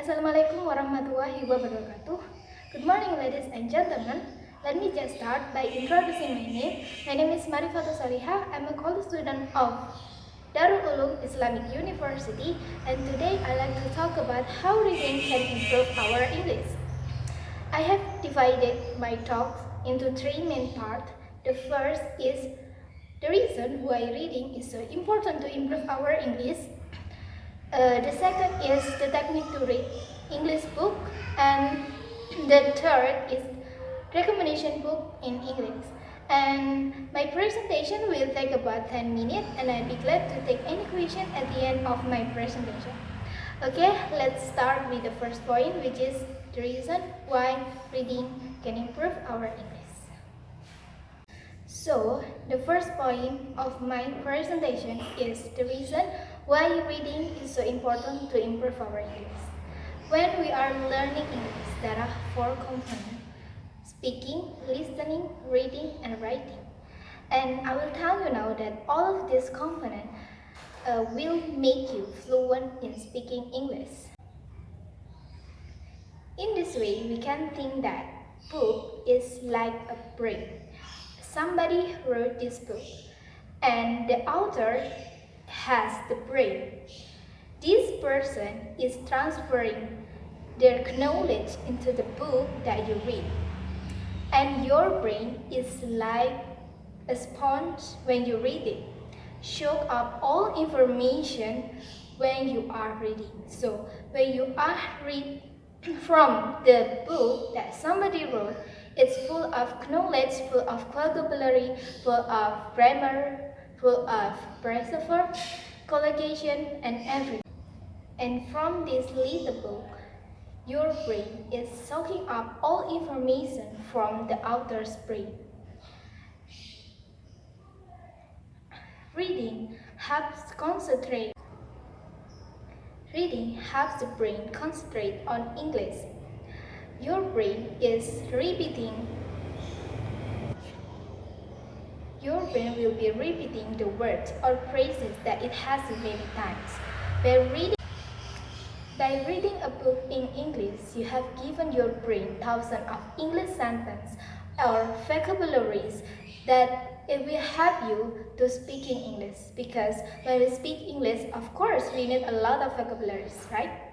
Assalamualaikum warahmatullahi wabarakatuh. Good morning, ladies and gentlemen. Let me just start by introducing my name. My name is Sholikhah. I'm a college student of Darul Ulum Islamic University, and today I'd like to talk about how reading can improve our English. I have divided my talks into three main parts. The first is the reason why reading is so important to improve our English. The second is the technique to read English book, and the third is recommendation book in English. And my presentation will take about 10 minutes, and I'll be glad to take any question at the end of my presentation. Okay, let's start with the first point, which is the reason why reading can improve our English. So, the first point of my presentation is the reason why reading is so important to improve our English. When we are learning English, there are four components: speaking, listening, reading, and writing. And I will tell you now that all of these components will make you fluent in speaking English. In this way, we can think that book is like a brain. Somebody wrote this book, and the author has the brain. This person is transferring their knowledge into the book that you read. And your brain is like a sponge when you read it. Soak up all information when you are reading. So when you are reading from the book that somebody wrote, it's full of knowledge, full of vocabulary, full of grammar, full of phrasal verb, collocation, and everything. And from this little book, your brain is soaking up all information from the author's brain. Reading helps the brain concentrate on English. Your brain will be repeating the words or phrases that it has many times. By reading a book in English, you have given your brain thousands of English sentences or vocabularies that it will help you to speak in English. Because when we speak English, of course, we need a lot of vocabularies, right?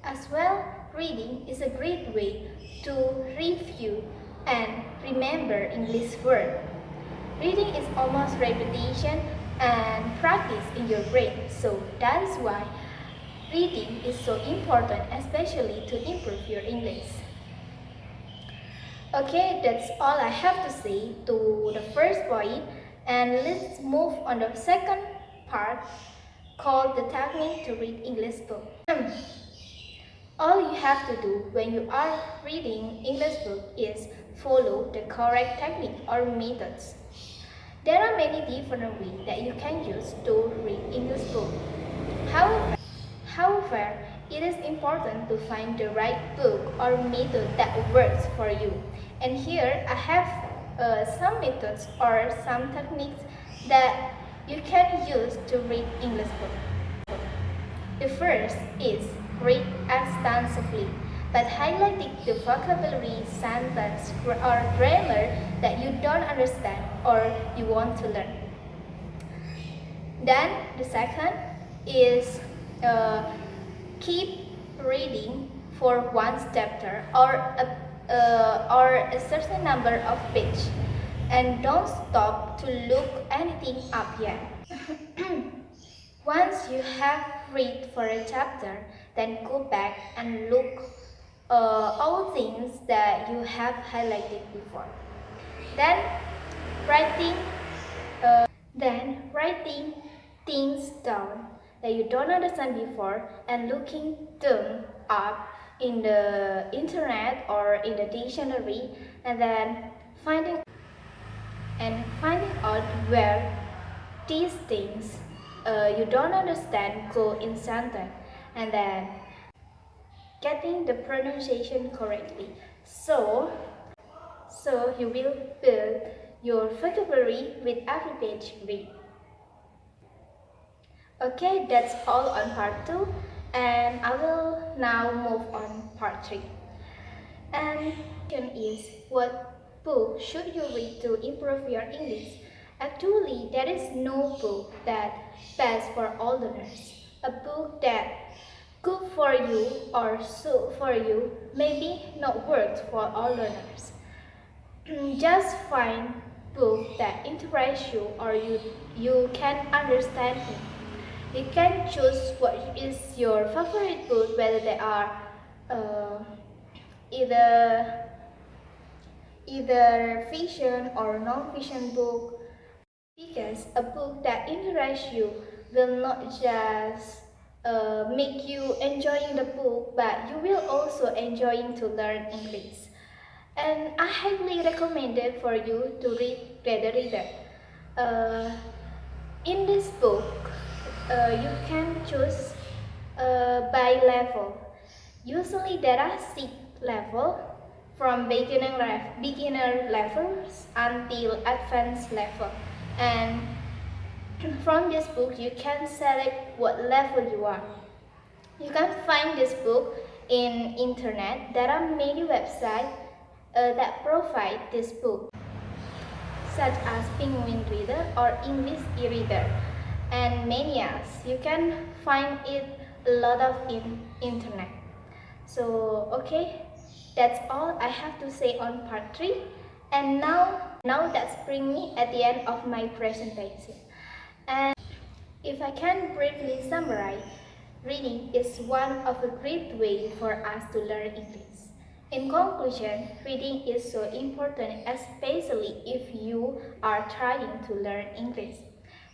As well, reading is a great way to review and remember English words. Reading is almost repetition and practice in your brain, so that is why reading is so important, especially to improve your English. Okay, that's all I have to say to the first point, and let's move on the second part called the technique to read English book. All you have to do when you are reading English book is follow the correct technique or methods. There are many different ways that you can use to read English book. However, it is important to find the right book or method that works for you. And here I have some methods or some techniques that you can use to read English book. The first is read extensively, but highlighting the vocabulary, sentence, or grammar that you don't understand or you want to learn. Then the second is keep reading for one chapter or a certain number of pages, and don't stop to look anything up yet. Once you have read for a chapter, then go back and look all things that you have highlighted before. Then writing things down that you don't understand before and looking them up in the internet or in the dictionary, and then finding out where these things you don't understand go in sentence, and then getting the pronunciation correctly. So you will build your vocabulary with every page read. Okay, that's all on part 2. And I will now move on part 3. And question is, what book should you read to improve your English? Actually, there is no book that best for all learners. A book that good for you or suit for you maybe not work for all learners. Just find book that interests you or you can understand it. You can choose what is your favorite book, whether they are uh, either fiction or non-fiction book, because a book that interests you will not just make you enjoying the book, but you will also enjoying to learn English. And I highly recommend it for you to read Reader Reader. Uh, in this book, you can choose by level. Usually there are 6 levels from beginner levels until advanced level. And from this book, you can select what level you are. You can find this book in internet. There are many websites that provide this book, such as Penguin Reader or English e-reader, and many others. You can find it a lot of in internet. So okay, that's all I have to say on part 3. And now that's bring me at the end of my presentation. And if I can briefly summarize, reading is one of a great way for us to learn English. In conclusion, reading is so important, especially if you are trying to learn English,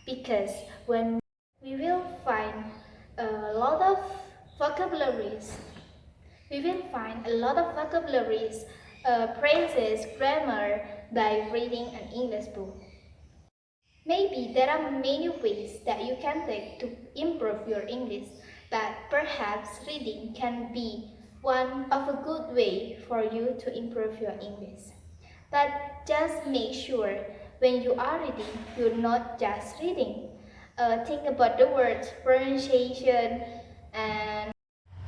because when we will find a lot of vocabularies, phrases, grammar by reading an English book. Maybe there are many ways that you can take to improve your English, but perhaps reading can be one of a good way for you to improve your English. But just make sure when you are reading, you're not just reading. Think about the words, pronunciation, and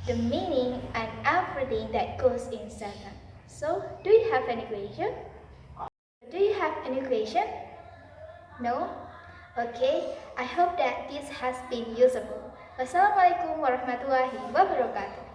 the meaning and everything that goes in sentence. So, do you have any question? Do you have any question? No? Okay, I hope that this has been useful. Wassalamualaikum warahmatullahi wabarakatuh.